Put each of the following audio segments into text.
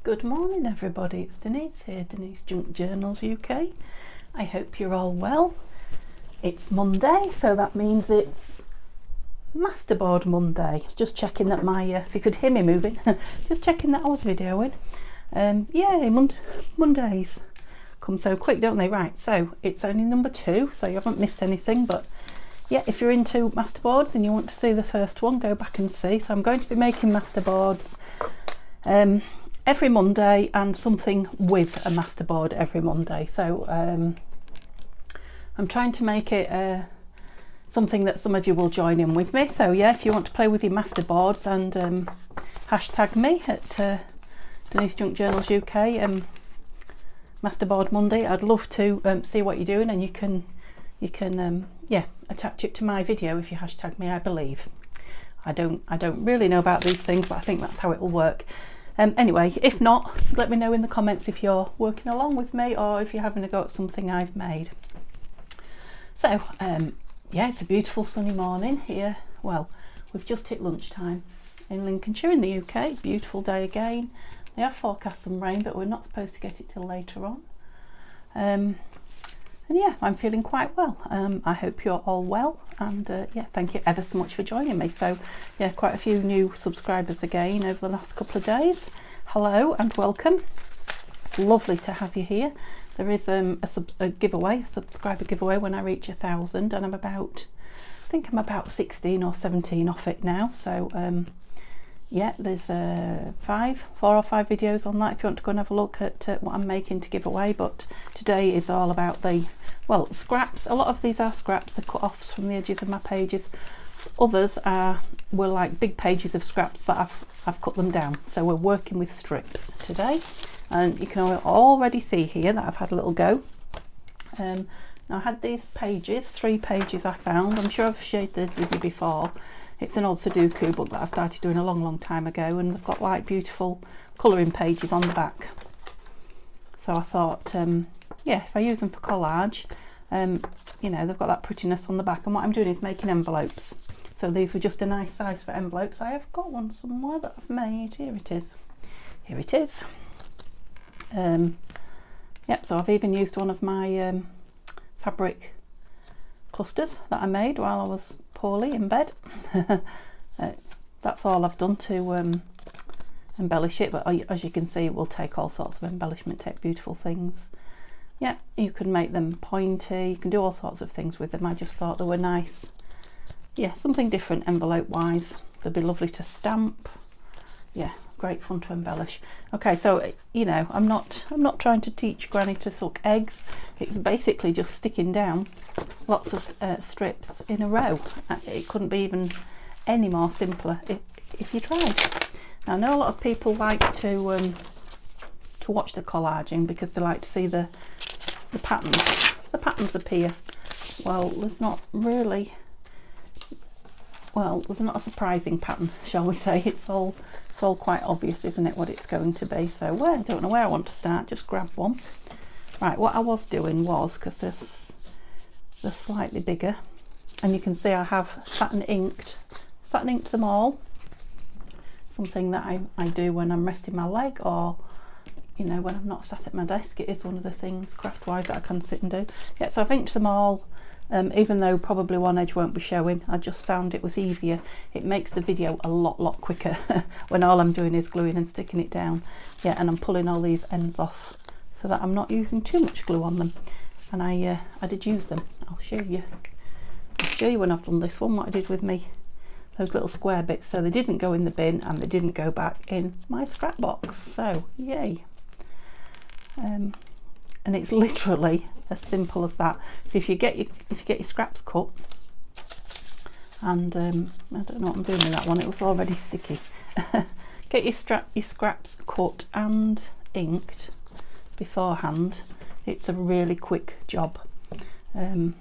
Good morning everybody, it's Denise here, Denise Junk Journals UK. I hope you're all well. It's Monday, so that means it's Masterboard Monday. Just checking that my, if you could hear me moving, just checking that I was videoing. Yay, Mondays come so quick, don't they? Right, so it's only number 2, so you haven't missed anything, but yeah, if you're into masterboards and you want to see the first one, go back and see. So I'm going to be making masterboards every Monday, and something with a masterboard every Monday. So I'm trying to make it something that some of you will join in with me. So yeah, if you want to play with your masterboards, and hashtag me at Denise Junk Journals UK, Masterboard Monday. I'd love to see what you're doing, and you can yeah, attach it to my video if you hashtag me, I believe. I don't really know about these things, but I think that's how it will work. Anyway, if not, let me know in the comments if you're working along with me or if you're having a go at something I've made. So yeah, it's a beautiful sunny morning here. Well, we've just hit lunchtime in Lincolnshire in the UK. Beautiful day again. They have forecast some rain, but we're not supposed to get it till later on. And yeah, I'm feeling quite well. I hope you're all well, and yeah, thank you ever so much for joining me. So yeah, quite a few new subscribers again over the last couple of days. Hello and welcome. It's lovely to have you here. There is a giveaway, a subscriber giveaway when I reach 1,000, and I think I'm about 16 or 17 off it now. So yeah, there's 4 or 5 videos on that if you want to go and have a look at what I'm making to give away. But today is all about the, well, scraps. A lot of these are scraps, the cut-offs from the edges of my pages. Others were like big pages of scraps, but I've cut them down. So we're working with strips today, and you can already see here that I've had a little go. Now I had these pages, 3 pages I found. I'm sure I've shared this with you before. It's an old Sudoku book that I started doing a long time ago, and they've got like beautiful colouring pages on the back. So I thought, yeah, if I use them for collage, you know, they've got that prettiness on the back. And what I'm doing is making envelopes. So these were just a nice size for envelopes. I have got one somewhere that I've made. Here it is. Here it is. Yep, so I've even used one of my fabric clusters that I made while I was poorly in bed. That's all I've done to embellish it, but as you can see, it will take all sorts of embellishment, take beautiful things. Yeah, you can make them pointy, you can do all sorts of things with them. I just thought they were nice. Yeah, something different envelope wise. They'd be lovely to stamp. Yeah, great fun to embellish. Okay, so you know, I'm not trying to teach Granny to suck eggs. It's basically just sticking down lots of strips in a row. It couldn't be even any more simpler if you tried. Now, I know a lot of people like to watch the collaging because they like to see the patterns. The patterns appear. Well, there's not really. Well, there's not a surprising pattern, shall we say. It's all quite obvious, isn't it, what it's going to be. So, well, I don't know where I want to start. Just grab one. Right, what I was doing was, because they're slightly bigger, and you can see I have satin inked them all. Something that I do when I'm resting my leg, or you know, when I'm not sat at my desk. It is one of the things craft wise that I can sit and do. Yeah, so I've inked them all, even though probably one edge won't be showing. I just found it was easier. It makes the video a lot quicker when all I'm doing is gluing and sticking it down. Yeah, and I'm pulling all these ends off so that I'm not using too much glue on them. And I did use them. I'll show you when I've done this one what I did with me, those little square bits. So they didn't go in the bin, and they didn't go back in my scrap box. So yay. And it's literally as simple as that. So if you get your scraps cut, and I don't know what I'm doing with that one. It was already sticky. Get your scraps cut and inked beforehand. It's a really quick job. I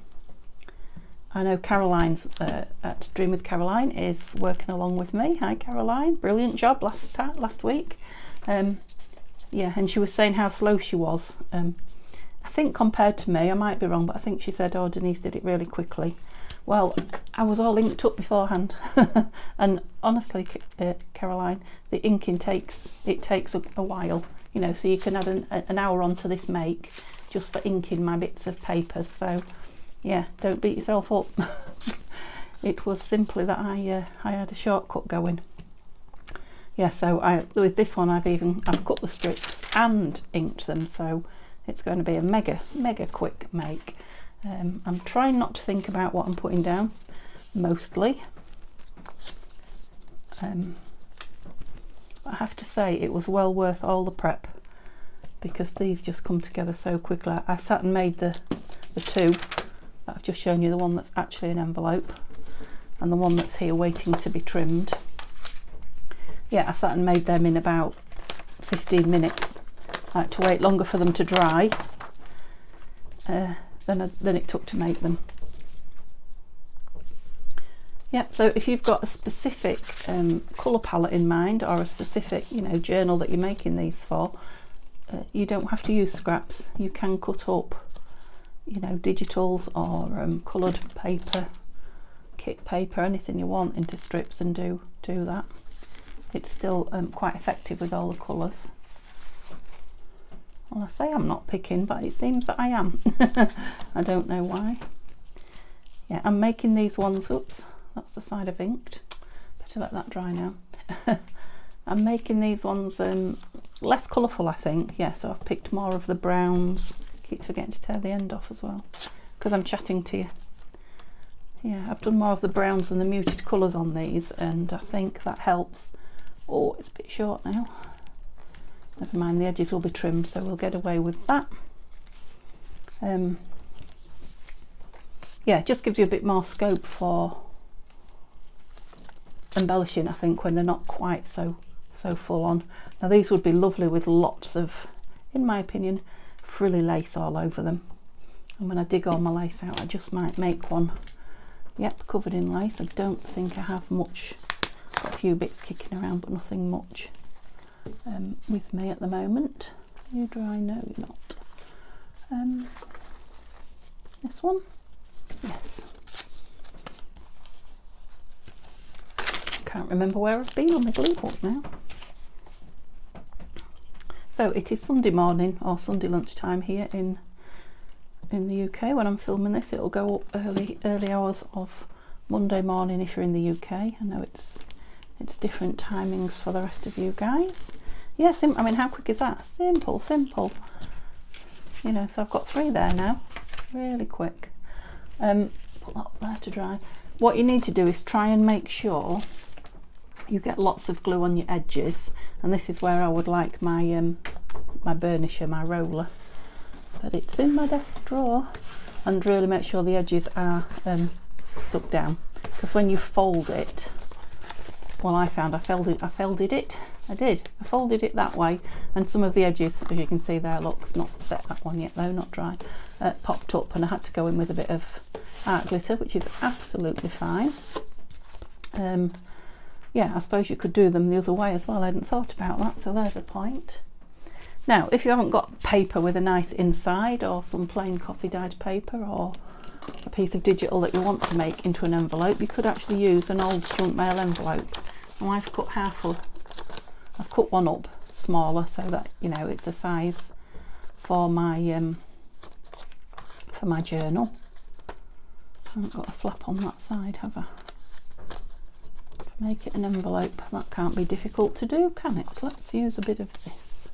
know Caroline's at Dream with Caroline is working along with me. Hi Caroline, brilliant job last week. Yeah, and she was saying how slow she was. I think compared to me, I might be wrong, but I think she said, oh, Denise did it really quickly. Well, I was all inked up beforehand, and honestly, Caroline, the inking takes a while, you know, so you can add an hour onto this make just for inking my bits of papers. So yeah, don't beat yourself up. It was simply that I had a shortcut going. Yeah, so with this one I've cut the strips and inked them, so it's going to be a mega quick make. I'm trying not to think about what I'm putting down, mostly. I have to say it was well worth all the prep, because these just come together so quickly. I sat and made the two that I've just shown you, the one that's actually an envelope and the one that's here waiting to be trimmed. Yeah, I sat and made them in about 15 minutes. I had to wait longer for them to dry than it took to make them. Yeah, so if you've got a specific colour palette in mind, or a specific, you know, journal that you're making these for, you don't have to use scraps. You can cut up, you know, digitals or coloured paper, kit paper, anything you want into strips, and do that. It's still quite effective with all the colours. Well, I say I'm not picking, but it seems that I am. I don't know why. Yeah, I'm making these ones, oops, that's the side I've inked. Better let that dry now. I'm making these ones less colourful, I think. Yeah, so I've picked more of the browns. Keep forgetting to tear the end off as well, because I'm chatting to you. Yeah, I've done more of the browns and the muted colours on these, and I think that helps. Oh, it's a bit short now. Never mind, the edges will be trimmed, so we'll get away with that. Yeah, it just gives you a bit more scope for embellishing, I think, when they're not quite so full on. Now these would be lovely with lots of, in my opinion, frilly lace all over them. And when I dig all my lace out, I just might make one, yep, covered in lace. I don't think I have much. Got a few bits kicking around, but nothing much with me at the moment. Are you dry? No, you're not. This one? Yes. Can't remember where I've been on my glue book now. So it is Sunday morning, or Sunday lunchtime here in the UK when I'm filming this. It'll go up early hours of Monday morning if you're in the UK. I know it's different timings for the rest of you guys. Yeah, I mean, how quick is that? Simple. You know, so I've got 3 there now. Really quick. Put that there to dry. What you need to do is try and make sure you get lots of glue on your edges, and this is where I would like my my burnisher, my roller, but it's in my desk drawer. And really make sure the edges are stuck down, because when you fold it, well, I found I folded it. I folded it that way, and some of the edges, as you can see there, look, it's not set, that one yet though, not dry, popped up, and I had to go in with a bit of art glitter, which is absolutely fine. Yeah, I suppose you could do them the other way as well. I hadn't thought about that, so there's a point. Now, if you haven't got paper with a nice inside, or some plain coffee dyed paper, or a piece of digital that you want to make into an envelope, you could actually use an old junk mail envelope. And I've cut one up smaller so that, you know, it's a size for my journal. I haven't got a flap on that side, have I? To make it an envelope, that can't be difficult to do, can it? Let's use a bit of this.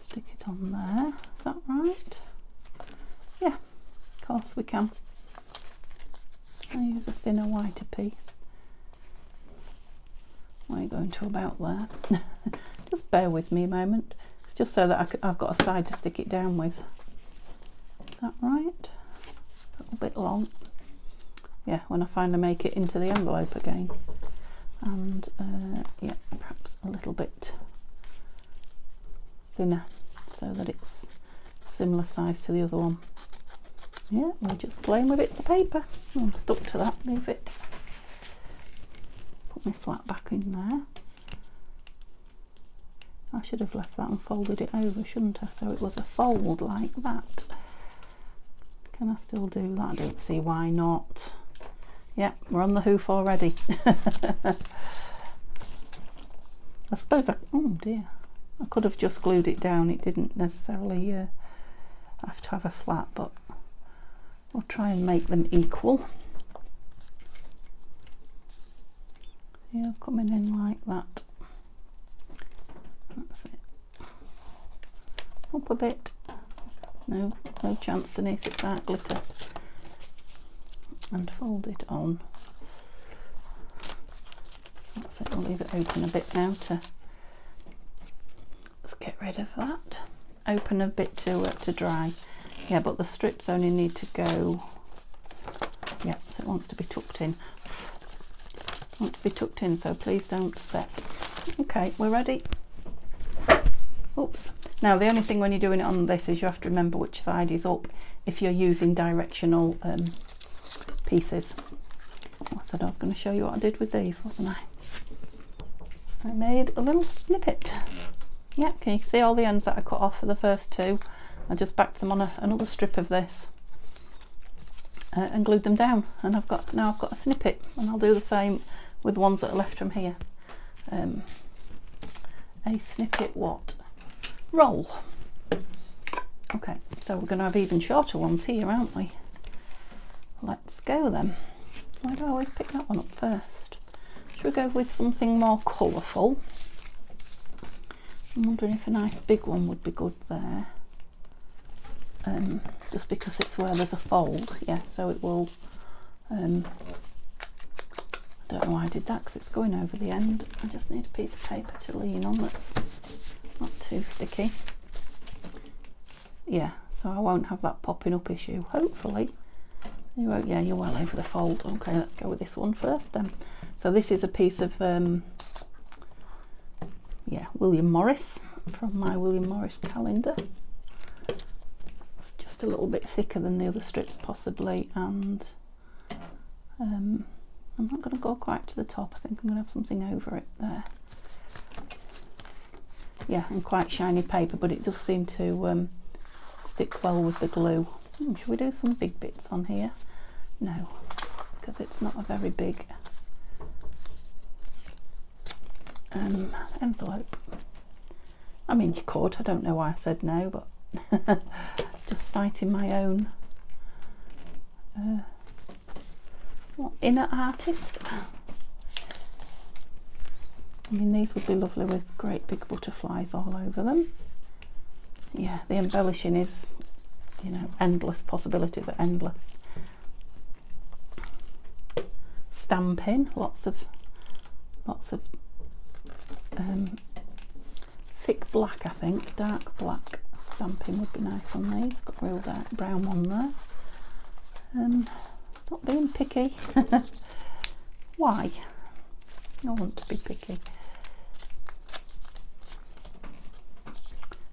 Stick it on there. Is that right? Yeah, of course we can. I'll use a thinner, whiter piece. What are you going to about there? Just bear with me a moment. It's just so that I've got a side to stick it down with. Is that right? A little bit long. Yeah, when I finally make it into the envelope again. And yeah, perhaps a little bit thinner so that it's similar size to the other one. Yeah, we're just playing with bits of paper. I'm stuck to that, leave it. Put my flat back in there. I should have left that and folded it over, shouldn't I? So it was a fold like that. Can I still do that? I don't see why not. Yeah, we're on the hoof already. I suppose oh dear, I could have just glued it down. It didn't necessarily have to have a flat, but we'll try and make them equal. Yeah, coming in like that. That's it. Up a bit. No chance, Denise, it's that glitter. And fold it on. That's it, we'll leave it open a bit now to, let's get rid of that. Open a bit to dry. Yeah, but the strips only need to go, yeah, so it wants to be tucked in. Want to be tucked in, so please don't set. Okay, we're ready. Oops. Now the only thing when you're doing it on this is you have to remember which side is up if you're using directional pieces. I said I was going to show you what I did with these, wasn't I? I made a little snippet. Yeah, can you see all the ends that I cut off for the first two? I just backed them on another strip of this and glued them down, and now I've got a snippet, and I'll do the same with the ones that are left from here. A snippet what? Roll. Okay, so we're going to have even shorter ones here, aren't we? Let's go then. Why do I always pick that one up first? Should we go with something more colourful? I'm wondering if a nice big one would be good there. Just because it's where there's a fold, yeah, so it will, I don't know why I did that because it's going over the end. I just need a piece of paper to lean on that's not too sticky. Yeah, so I won't have that popping up issue, hopefully. You won't, yeah, you're well over the fold. Okay, let's go with this one first then. So this is a piece of, yeah, William Morris, from my William Morris calendar. It's just a little bit thicker than the other strips possibly, and I'm not going to go quite to the top. I think I'm going to have something over it there. Yeah, and quite shiny paper, but it does seem to stick well with the glue. Should we do some big bits on here? No, because it's not a very big envelope. I mean, you could. I don't know why I said no, but just fighting my own inner artist. I mean, these would be lovely with great big butterflies all over them. Yeah, the embellishing is, you know, endless. Possibilities are endless. Stamping, lots of thick black, I think, dark black stamping would be nice on these. Got a real dark brown one there. Stop being picky. Why? I want to be picky.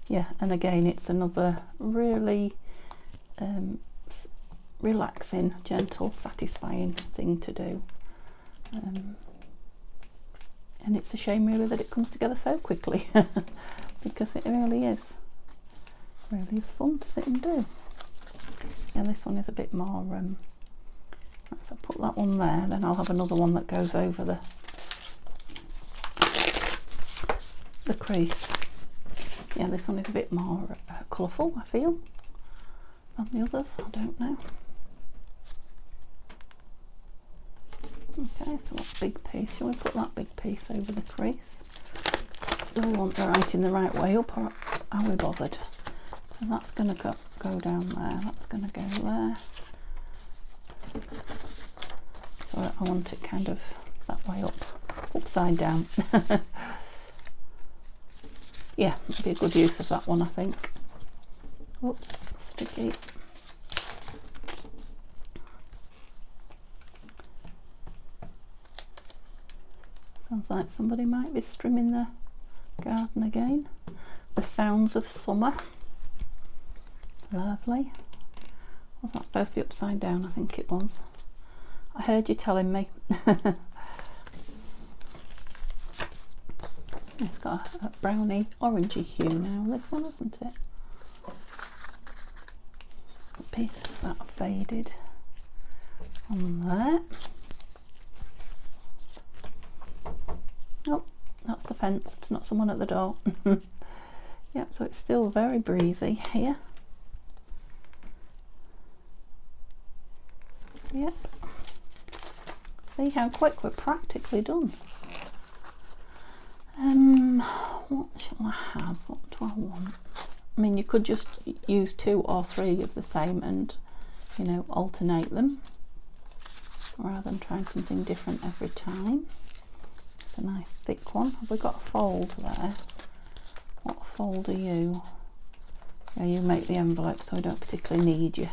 Yeah, and again, it's another really relaxing, gentle, satisfying thing to do. And it's a shame really that it comes together so quickly because it really is fun to sit and do. Yeah, this one is a bit more, if I put that one there, then I'll have another one that goes over the crease. Yeah, this one is a bit more colourful, I feel, than the others. I don't know. Okay, so what big piece? Shall we put that big piece over the crease? Do we want the writing the right way up, or are we bothered? So that's going to go down there. That's going to go there. So I want it kind of that way up, upside down. Yeah, it'd be a good use of that one, I think. Oops, sticky. Sounds like somebody might be trimming the garden again. The sounds of summer. Lovely. Was that supposed to be upside down? I think it was. I heard you telling me. It's got a browny orangey hue now, this one, isn't it? piece of that faded on there. Oh, that's the fence, it's not someone at the door. Yep, so it's still very breezy here. Yep. See how quick we're practically done. What shall I have? What do I want? I mean, you could just use 2 or 3 of the same and, you know, alternate them rather than trying something different every time. It's a nice thick one. Have we got a fold there? What fold are you? Yeah, you make the envelope, so I don't particularly need you,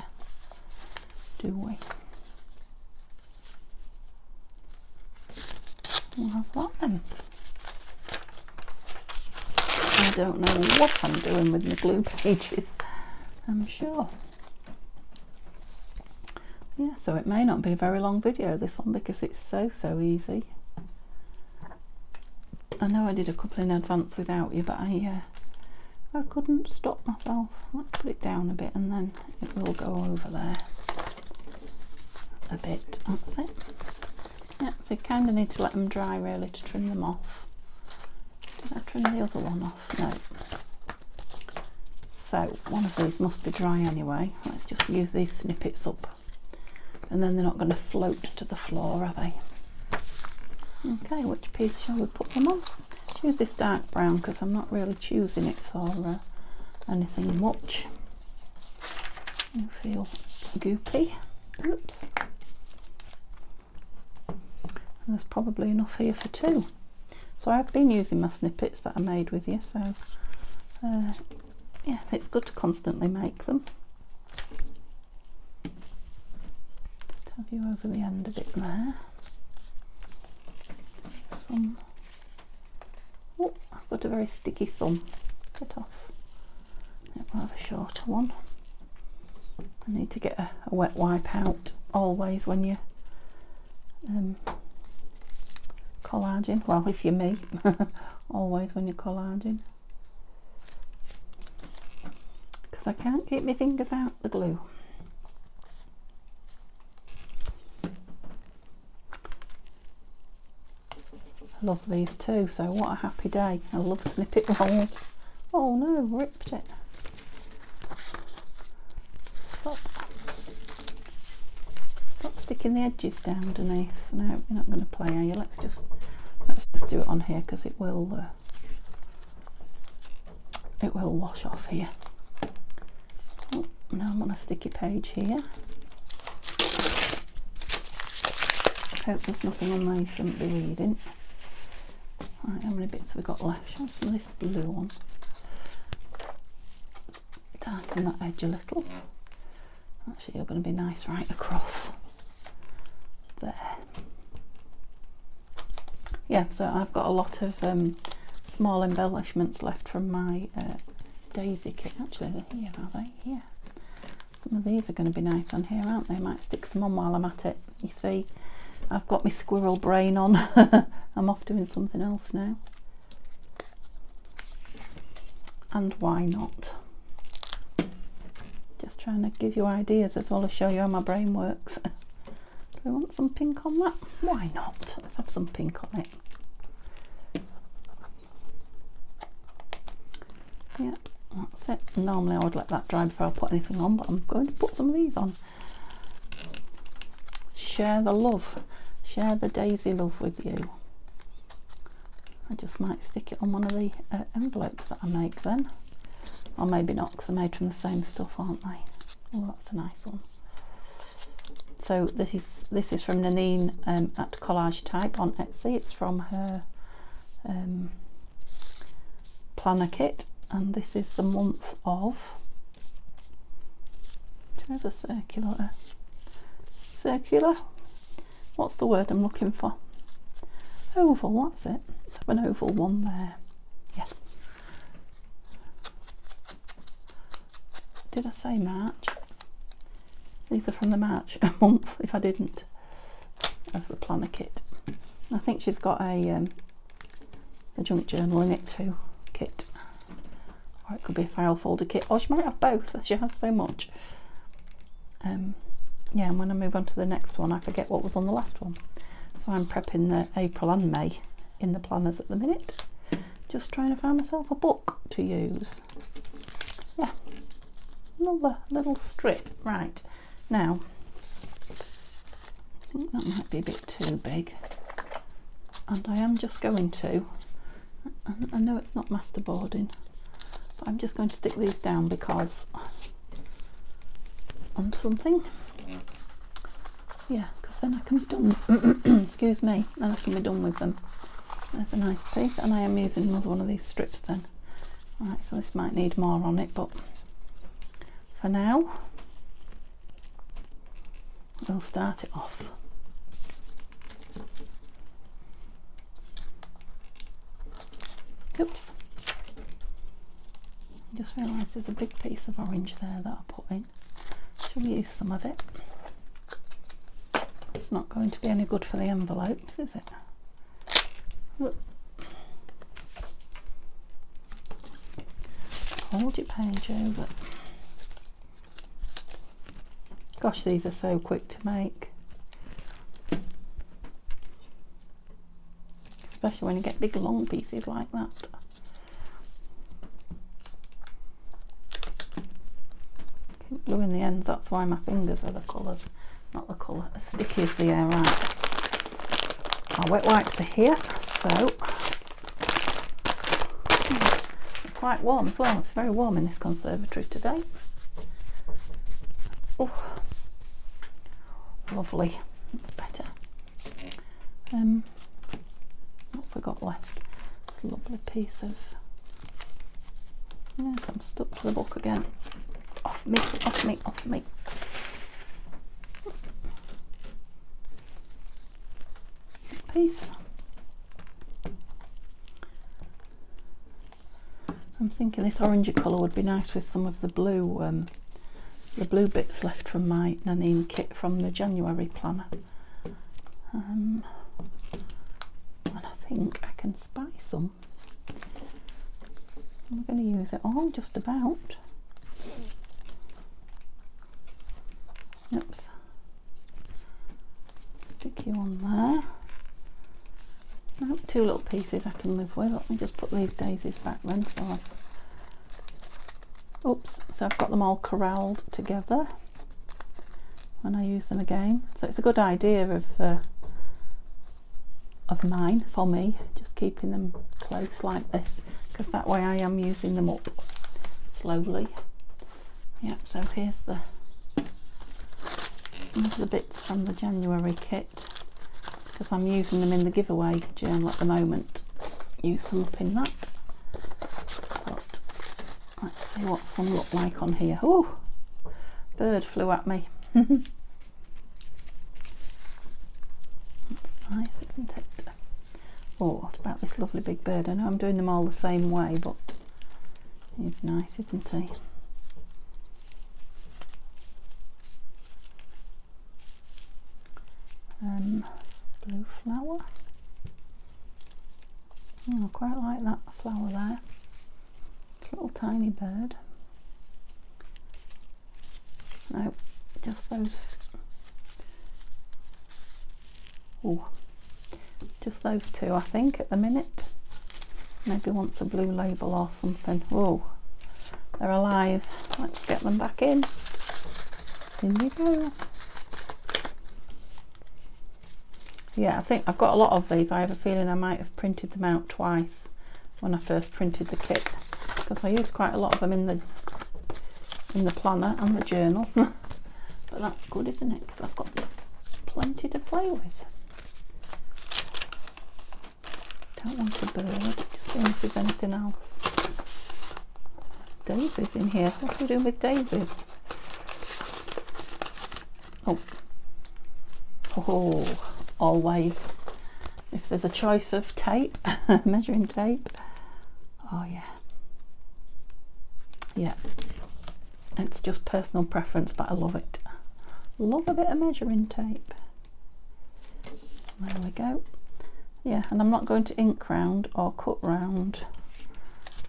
do we? We'll have that then. I don't know what I'm doing with my glue pages, I'm sure. Yeah, so it may not be a very long video, this one, because it's so easy. I know I did a couple in advance without you, but I couldn't stop myself. Let's put it down a bit and then it will go over there a bit. That's it. Yeah, so you kind of need to let them dry really to trim them off. Did I trim the other one off? No. So one of these must be dry anyway. Let's just use these snippets up, and then they're not going to float to the floor, are they? Okay, which piece shall we put them on? Choose this dark brown because I'm not really choosing it for anything much. I feel goopy. Oops. There's probably enough here for 2. So I've been using my snippets that I made with you, so yeah, it's good to constantly make them. Just have you over the end of it there. Some. Oh, I've got a very sticky thumb. Get off. I'll have a shorter one. I need to get a wet wipe out always when you collaging. Well, if you're me, always when you're collaging. Because I can't keep my fingers out the glue. I love these too, so what a happy day. I love snippet rolls. Oh no, ripped it. Stop. Stop sticking the edges down, Denise. No, you're not going to play, are you? Let's just do it on here because it will wash off here. Oh, now I'm on a sticky page here. Hope there's nothing on there you shouldn't be reading. Right, how many bits have we got left? Show some of this blue one. Darken that edge a little. Actually, you're going to be nice right across there. Yeah, so I've got a lot of small embellishments left from my daisy kit. Actually, they're here, are they? Yeah. Some of these are going to be nice on here, aren't they? I might stick some on while I'm at it. You see, I've got my squirrel brain on. I'm off doing something else now. And why not? Just trying to give you ideas as well as show you how my brain works. Do we want some pink on that? Why not? Let's have some pink on it. Yeah, that's it. Normally I would let that dry before I put anything on, but I'm going to put some of these on. Share the love. Share the daisy love with you. I just might stick it on one of the envelopes that I make then. Or maybe not, because they're made from the same stuff, aren't they? Oh, that's a nice one. So this is from Nanine at Collagetype on Etsy. It's from her planner kit, and this is the month of. Do you have a circular? What's the word I'm looking for? Oval. That's it. Let's have an oval one there. Yes. Did I say March? These are from the March month, if I didn't, of the planner kit. I think she's got a junk journal in it too, kit. Or it could be a file folder kit, or she might have both, she has so much. yeah, and when I move on to the next one I forget what was on the last one. So I'm prepping the April and May in the planners at the minute, just trying to find myself a book to use. Yeah, another little strip. Right, now I think that might be a bit too big, and I am just going to, I know it's not masterboarding, but I'm just going to stick these down because onto something. Yeah, because then I can be done. Excuse me, then I can be done with them. There's a nice piece, and I am using another one of these strips then. Right, so this might need more on it, but for now we'll start it off. Oops. I just realised there's a big piece of orange there that I put in. Shall we use some of it? It's not going to be any good for the envelopes, is it? Look. Hold your page over. Gosh, these are so quick to make. Especially when you get big long pieces like that. Keep gluing the ends, that's why my fingers are the colours, not the colour, as sticky as they are. Right. Our wet wipes are here, so they're quite warm as well. It's very warm in this conservatory today. Oh, lovely. That's better. What have we got left? It's a lovely piece of, yes, I'm stuck to the book again. Off me, off me, off me. Piece. I'm thinking this orangey colour would be nice with some of the blue bits left from my Nanine kit from the January planner. And I think I can spy some. I'm going to use it all, just about. Oops. Stick you on there. Nope, two little pieces I can live with. Let me just put these daisies back then. So I've got them all corralled together when I use them again. So it's a good idea of mine, for me, just keeping them close like this, because that way I am using them up slowly. Yep, so here's some of the bits from the January kit, because I'm using them in the giveaway journal at the moment. Use some up in that. But let's see what some look like on here. Oh, bird flew at me. That's nice, isn't it? Oh, what about this lovely big bird? I know I'm doing them all the same way, but he's nice, isn't he? Blue flower. Oh, I quite like that flower there. Little tiny bird. No, just those. Oh, just those two, I think, at the minute. Maybe wants a blue label or something. Oh, they're alive. Let's get them back in. In you go. Yeah, I think I've got a lot of these. I have a feeling I might have printed them out twice when I first printed the kit, because I used quite a lot of them in the planner and the journal. But that's good, isn't it? Because I've got plenty to play with. Don't want a bird. Just seeing if there's anything else. Daisies in here. What are we doing with daisies? Oh, always. If there's a choice of tape, measuring tape. Oh yeah. Yeah. It's just personal preference, but I love it. Love a bit of measuring tape. There we go. Yeah, and I'm not going to ink round or cut round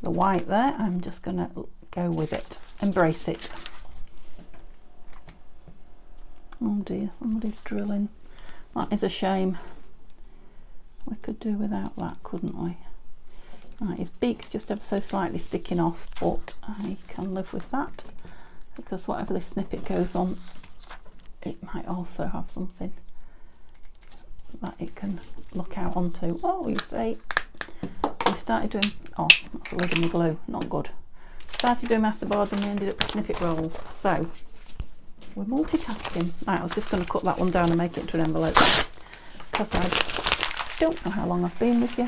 the white there. I'm just going to go with it. Embrace it. Oh dear, somebody's drilling. That is a shame. We could do without that, couldn't we? Right, his beak's just ever so slightly sticking off, but I can live with that, because whatever this snippet goes on, it might also have something that it can look out onto. Oh, you see, we started doing, oh, that's a lid in the glue, not good. Started doing masterboards and we ended up with snippet rolls, so we're multitasking. Right, I was just going to cut that one down and make it into an envelope, because I don't know how long I've been with you.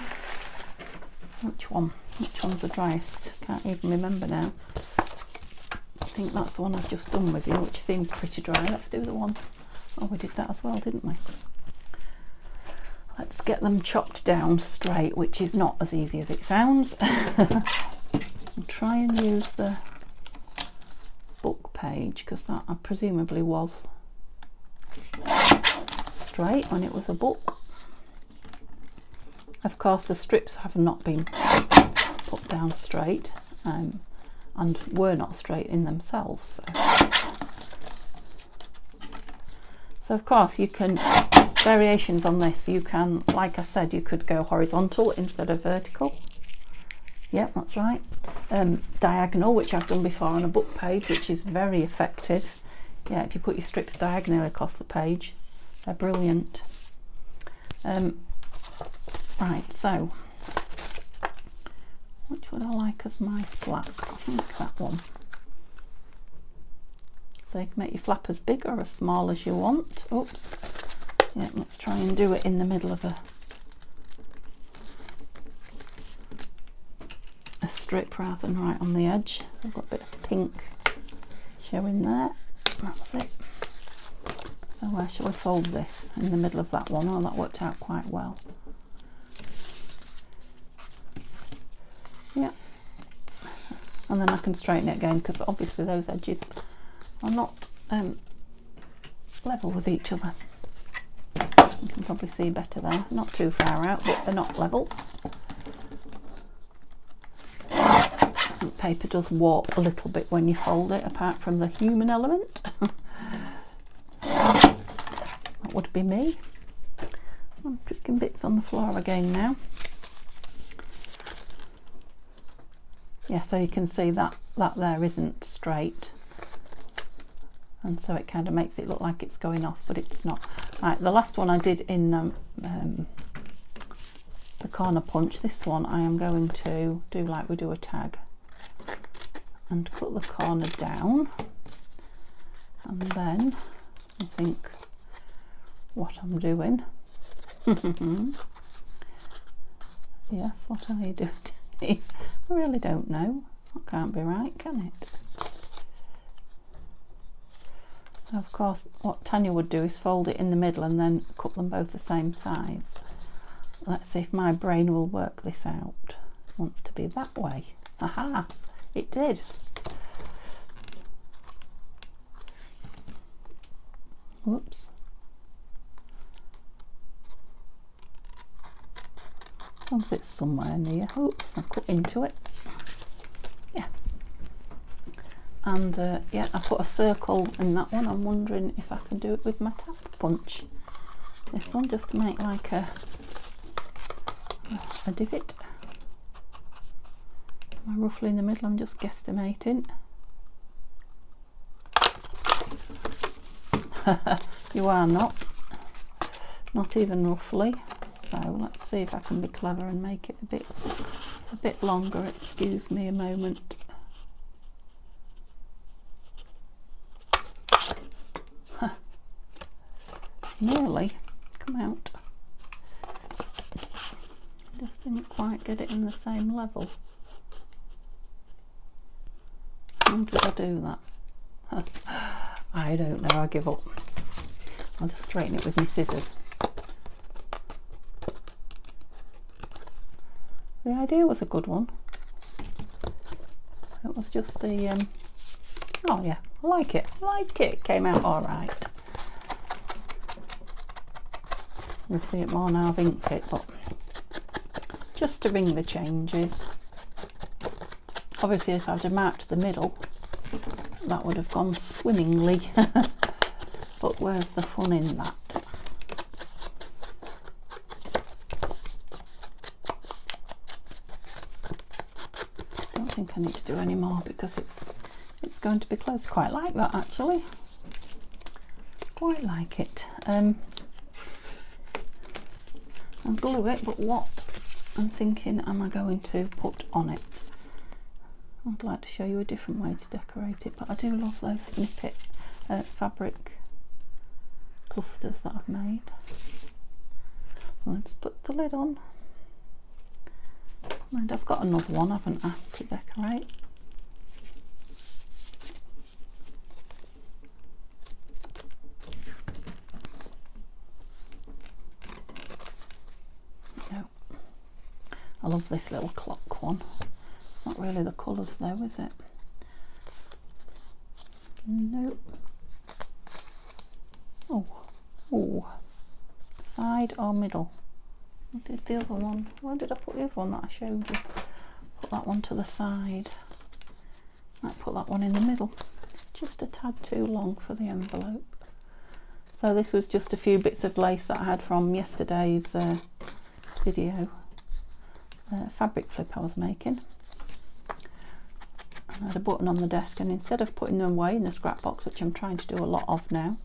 Which one's the driest? Can't even remember now. I think that's the one I've just done with you, which seems pretty dry. Let's do the one. Oh, we did that as well, didn't we? Let's get them chopped down straight, which is not as easy as it sounds. And try and use the book page, because that presumably was straight when it was a book. Of course, the strips have not been put down straight, and were not straight in themselves. So of course you can, variations on this, you can, like I said, you could go horizontal instead of vertical. Yep, that's right. Diagonal, which I've done before on a book page, which is very effective. Yeah, if you put your strips diagonally across the page, they're brilliant. Right, so which would I like as my flap? I think that one. So you can make your flap as big or as small as you want. Oops. Yeah, let's try and do it in the middle of a strip rather than right on the edge. So I've got a bit of pink showing there. That's it. So where shall we fold this? In the middle of that one. Oh, that worked out quite well. Yeah, and then I can straighten it again, because obviously those edges are not level with each other. You can probably see better there, not too far out, but they're not level. The paper does warp a little bit when you fold it, apart from the human element. That would be me. I'm tricking bits on the floor again now. Yeah, so you can see that there isn't straight, and so it kind of makes it look like it's going off, but it's not. Right, the last one I did in the corner punch, this one I am going to do like we do a tag and cut the corner down, and then I think what I'm doing. Yes, what are you doing? I really don't know. That can't be right, can it? So of course what Tania would do is fold it in the middle and then cut them both the same size. Let's see if my brain will work this out. It wants to be that way. Aha! It did. Whoops. As long as it's somewhere near. Oops, I cut into it. Yeah. And yeah, I put a circle in that one. I'm wondering if I can do it with my tap punch. This one, just to make like a divot. Am I roughly in the middle? I'm just guesstimating. You are not even roughly. So let's see if I can be clever and make it a bit longer. Excuse me a moment. Nearly come out. Just didn't quite get it in the same level. How did I do that? I don't know, I give up. I'll just straighten it with my scissors. The idea was a good one. It was just the oh yeah, I like it. It came out all right. You'll see it more now I've inked it, but just to ring the changes. Obviously if I'd have marked the middle, that would have gone swimmingly. But but where's the fun in that? I don't think I need to do any more because it's going to be close. Quite like that actually. Quite like it. I'll glue it, but what I'm thinking am I going to put on it? I'd like to show you a different way to decorate it, but I do love those snippet fabric clusters that I've made. Let's put the lid on. And I've got another one, haven't I, to decorate. No. I love this little clock one. It's not really the colours though, is it? Nope. Oh, side or middle? What did the other one? Where did I put the other one that I showed you? Put that one to the side. Might put that one in the middle. Just a tad too long for the envelope. So this was just a few bits of lace that I had from yesterday's video. Fabric flip I was making. And I had a button on the desk, and instead of putting them away in the scrap box, which I'm trying to do a lot of now,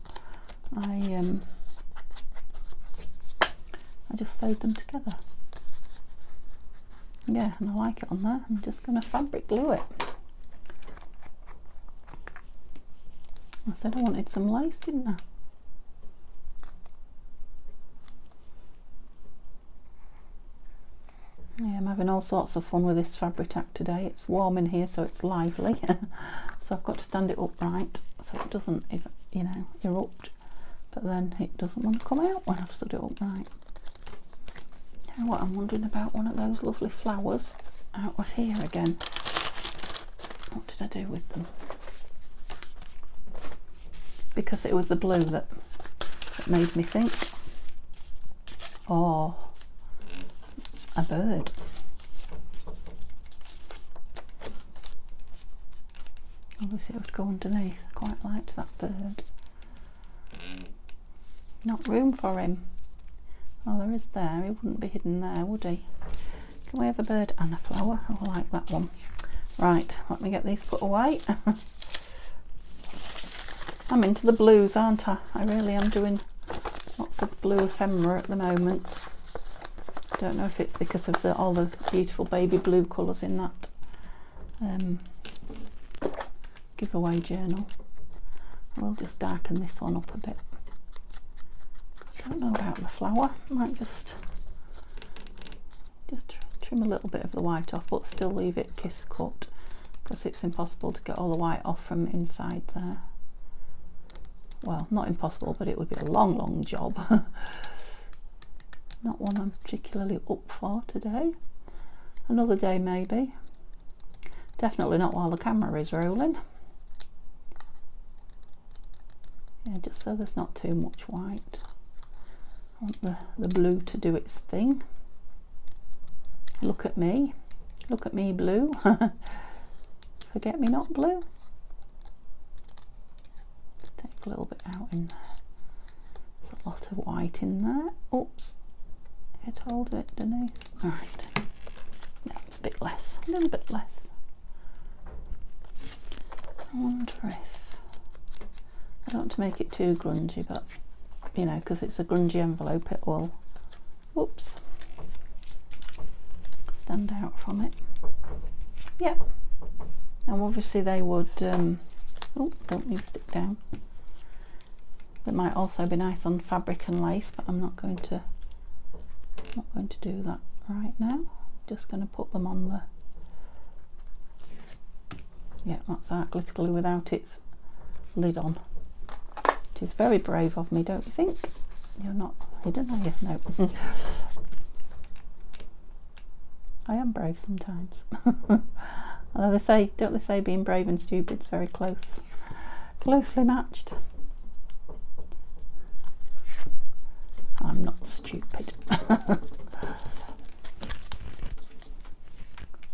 I just sewed them together. Yeah, and I like it on there. I'm just going to fabric glue it. I said I wanted some lace, didn't I? Yeah, I'm having all sorts of fun with this Fabric today. It's warm in here, so it's lively. So I've got to stand it upright so it doesn't, you know, erupt. But then it doesn't want to come out when I've stood it upright. You know what, I'm wondering about one of those lovely flowers out of here again. What did I do with them? Because it was the blue that made me think. Oh, a bird. Obviously it would go underneath. I quite liked that bird. Not room for him. Oh, there is there. He wouldn't be hidden there, would he? Can we have a bird and a flower? Oh, I like that one. Right, let me get these put away. I'm into the blues, aren't I? I really am doing lots of blue ephemera at the moment. I don't know if it's because of all the beautiful baby blue colours in that giveaway journal. I will just darken this one up a bit. I don't know about the flower. I might just trim a little bit of the white off, but still leave it kiss cut, because it's impossible to get all the white off from inside there. Well, not impossible, but it would be a long job. Not one I'm particularly up for today. Another day maybe. Definitely not while the camera is rolling. Yeah, just so there's not too much white. I want the blue to do its thing. Look at me blue. Forget me not blue. Just take a little bit out in there. There's a lot of white in there. Oops, it hold it, Denise. Alright, yeah, it's a bit less, a little bit less. I wonder if, I don't want to make it too grungy, but you know, because it's a grungy envelope, it will, whoops, stand out from it. Yep. And obviously they would, oh, don't need to stick down. They might also be nice on fabric and lace, but I'm not going to do that right now. Just going to put them on the, yeah, that's that glitter glue without its lid on. It is very brave of me, don't you think? You're not hidden, are you? No. I am brave sometimes. Although they say, don't they say being brave and stupid's very closely matched. I'm not stupid.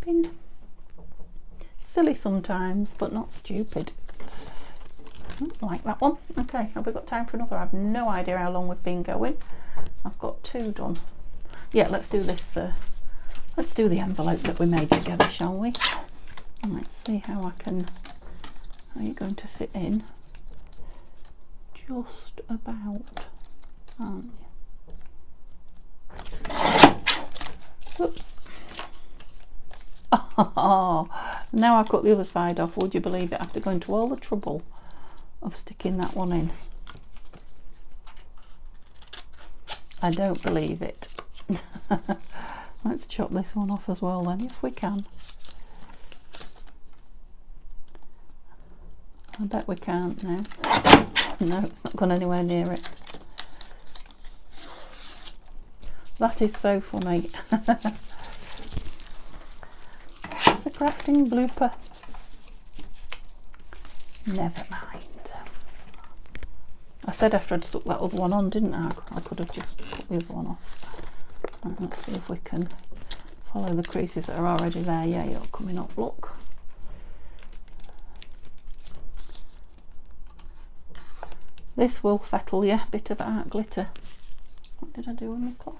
Been silly sometimes, but not stupid. Like that one. Okay, have we got time for another? I've no idea how long we've been going. I've got 2 done. Yeah, let's do this. Let's do the envelope that we made together, shall we? And let's see how you're going to fit in. Just about, aren't you? Oops. Oh, now I've cut the other side off. Would you believe it? After going to all the trouble of sticking that one in. I don't believe it. Let's chop this one off as well then, if we can. I bet we can't now. No, it's not gone anywhere near it. That is so funny. It's a crafting blooper. Never mind. I said after I'd stuck that other one on, didn't I? I could have just put the other one off. Right, let's see if we can follow the creases that are already there. Yeah, you're coming up, look. This will fettle you. Bit of art glitter. What did I do with my cloth?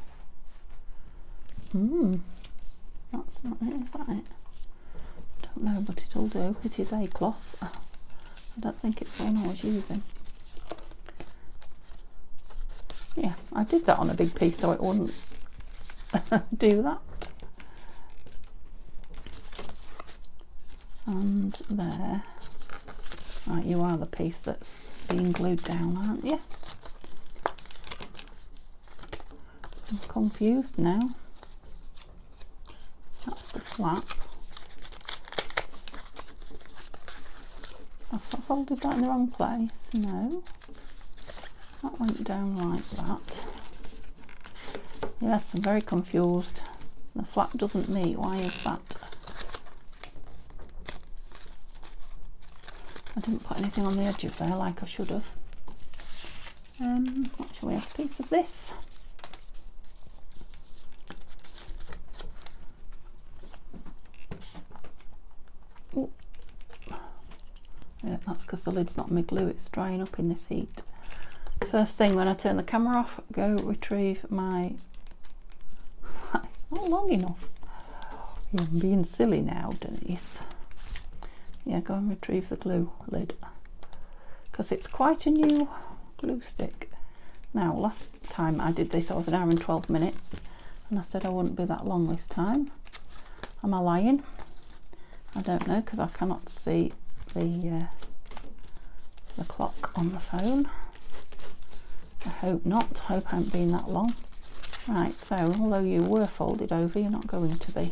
That's not it, is that it? I don't know, but it'll do. It is a cloth. I don't think it's the one I was using. Yeah, I did that on a big piece so it wouldn't do that. And there. Right, you are the piece that's being glued down, aren't you? I'm confused now. That's the flap. Have I folded that in the wrong place? No. That went down like that. Yes, I'm very confused. The flap doesn't meet. Why is that? I didn't put anything on the edge of there like I should have. What shall we have? A piece of this. Ooh. Yeah, that's because the lid's not my glue, it's drying up in this heat. First thing when I turn the camera off, go retrieve my... It's not long enough. You're being silly now, Denise. Yeah, go and retrieve the glue lid. Because it's quite a new glue stick. Now, last time I did this I was 1 hour and 12 minutes. And I said I wouldn't be that long this time. Am I lying? I don't know because I cannot see the clock on the phone. I hope not. Hope I haven't been that long. Right, so although you were folded over, you're not going to be.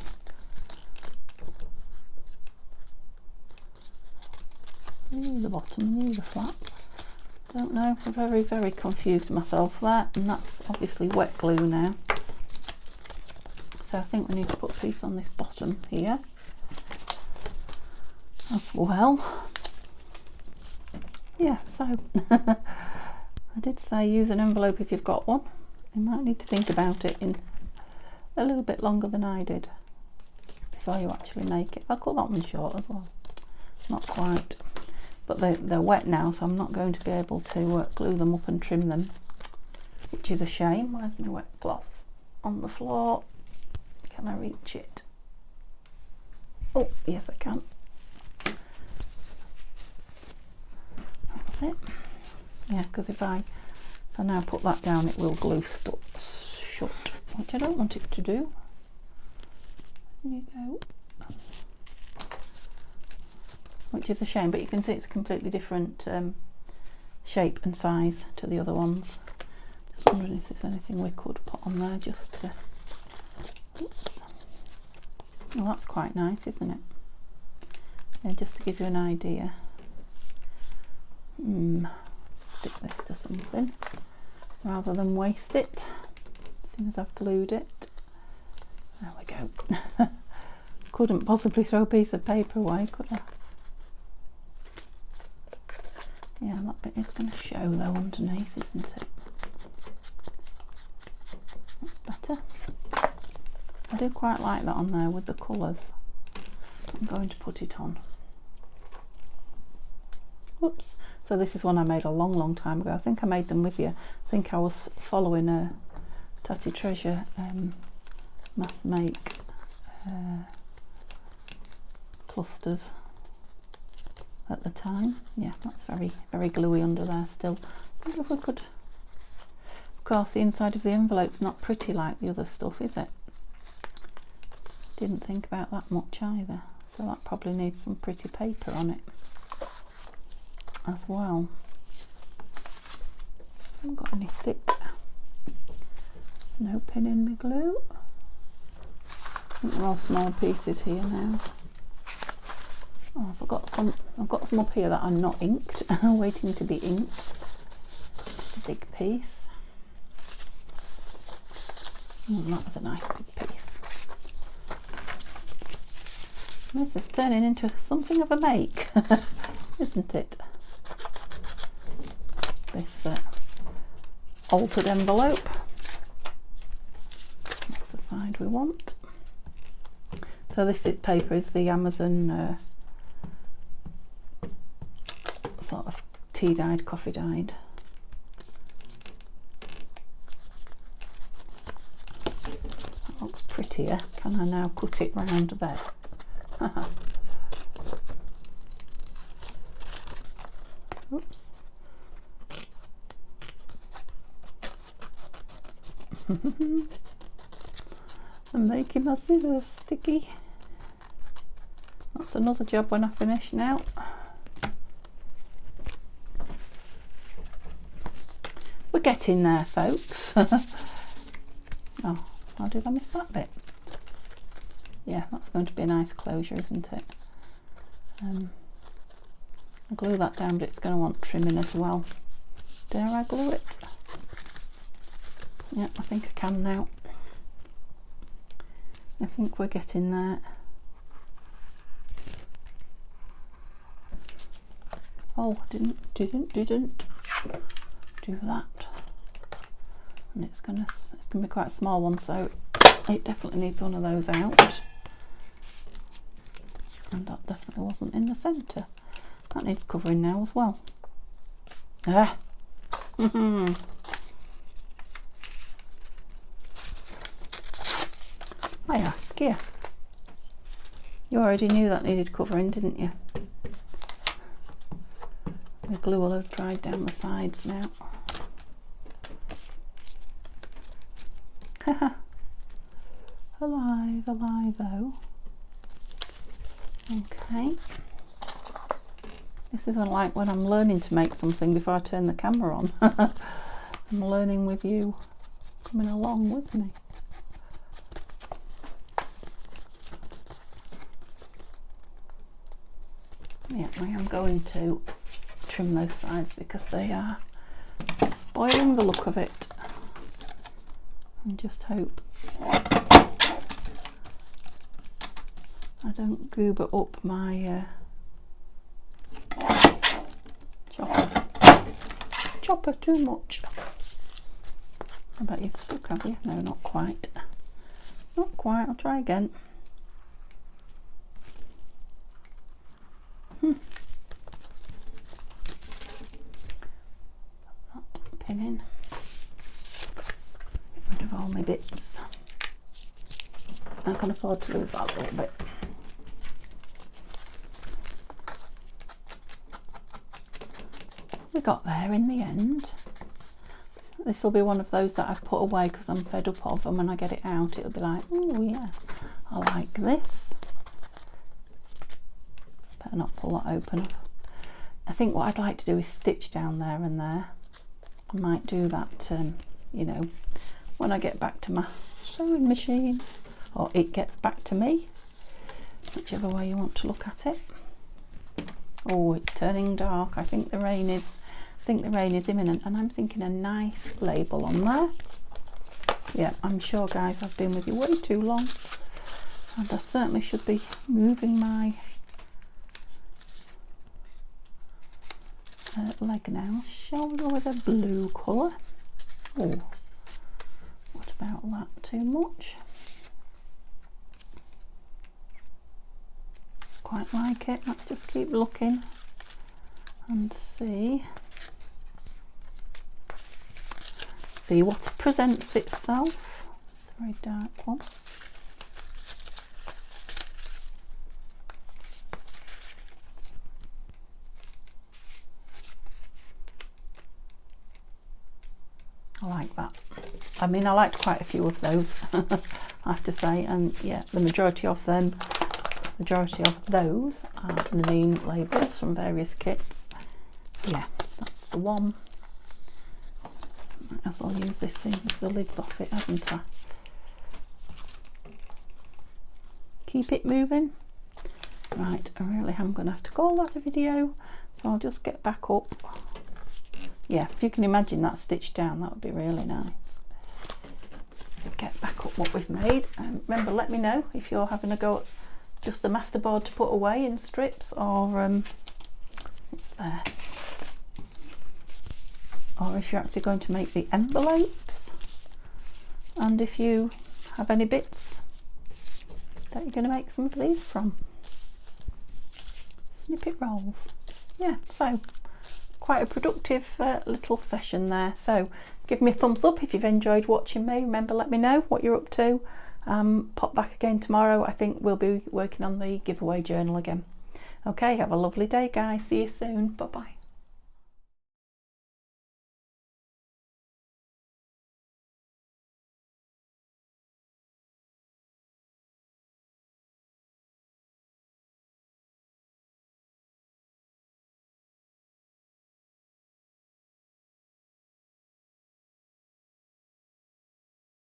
Ooh, the bottom, ooh, the flap. Don't know. I'm very, very confused myself there, and that's obviously wet glue now. So I think we need to put a piece on this bottom here as well. Yeah, so I did say use an envelope if you've got one. You might need to think about it in a little bit longer than I did before you actually make it. I'll cut that one short as well. Not quite, but they're wet now, so I'm not going to be able to glue them up and trim them, which is a shame. Where's my wet cloth? On the floor. Can I reach it? Oh, yes I can. That's it. Yeah, because if I now put that down, it will glue shut, which I don't want it to do. There you go. Which is a shame, but you can see it's a completely different shape and size to the other ones. Just wondering if there's anything we could put on there just to... Oops. Well, that's quite nice, isn't it? Yeah, just to give you an idea. Stick this to something rather than waste it, as soon as I've glued it. There we go. Couldn't possibly throw a piece of paper away, could I? Yeah, that bit is going to show though underneath, isn't it? That's better. I do quite like that on there with the colours. I'm going to put it on. Whoops. So this is one I made a long time ago. I think I made them with you. I think I was following a Tattytreasure mass make clusters at the time. Yeah, that's very gluey under there still. I wonder if we could, of course the inside of the envelope's not pretty like the other stuff, is it? Didn't think about that much either, so that probably needs some pretty paper on it as well. Haven't got any thick, no pin in my glue. I think they're all small pieces here now. Oh, I've got some up here that are not inked, waiting to be inked. It's a big piece. That was a nice big piece. This is turning into something of a make, isn't it? This altered envelope. That's the side we want. So this paper is the Amazon sort of tea dyed, coffee dyed. That looks prettier. Can I now cut it round there? Oops. I'm making my scissors sticky. That's another job when I finish now. We're getting there, folks. Oh, how did I miss that bit? Yeah, that's going to be a nice closure, isn't it? I'll glue that down, but it's going to want trimming as well. Dare I glue it? Yeah, I think I can now. I think we're getting there. Oh, I didn't do that. And it's gonna be quite a small one, so it definitely needs one of those out. And that definitely wasn't in the centre. That needs covering now as well. Ah. I ask you. You already knew that needed covering, didn't you? The glue will have dried down the sides now. Alive oh. Okay. This isn't like when I'm learning to make something before I turn the camera on. I'm learning with you, coming along with me. Yeah, I am going to trim those sides because they are spoiling the look of it. And just hope I don't goober up my chopper too much. I bet you've stuck, have you? No, not quite. Not quite, I'll try again. That pin in. Get rid of all my bits. I can afford to lose that little bit. We got there in the end. This will be one of those that I've put away because I'm fed up of, and when I get it out it'll be like, oh yeah, I like this. Better not pull that open. I think what I'd like to do is stitch down there and there. I might do that, you know, when I get back to my sewing machine, or it gets back to me, whichever way you want to look at it. Oh, it's turning dark. I think the rain is imminent, and I'm thinking a nice label on there. Yeah, I'm sure, guys, I've been with you way too long, and I certainly should be moving my leg now. Shall we go with a blue colour? Oh, what about that? Too much? Quite like it. Let's just keep looking. and see what presents itself. It's a very dark one. I like that. I mean, I liked quite a few of those, I have to say, and yeah, the majority of those are Nanine labels from various kits. Yeah, that's the one. Might as well use this thing with the lids off it, haven't I? Keep it moving. Right, I really am going to have to call that a video, so I'll just get back up. Yeah, if you can imagine that stitched down, that would be really nice. Get back up what we've made. Remember, let me know if you're having a go at just the masterboard to put away in strips, or it's there, or if you're actually going to make the envelopes, and if you have any bits that you're going to make some of these from. Snippet rolls. Yeah, so quite a productive little session there. So give me a thumbs up if you've enjoyed watching me. Remember, let me know what you're up to. Pop back again tomorrow. I think we'll be working on the giveaway journal again. Okay, have a lovely day, guys. See you soon. Bye bye.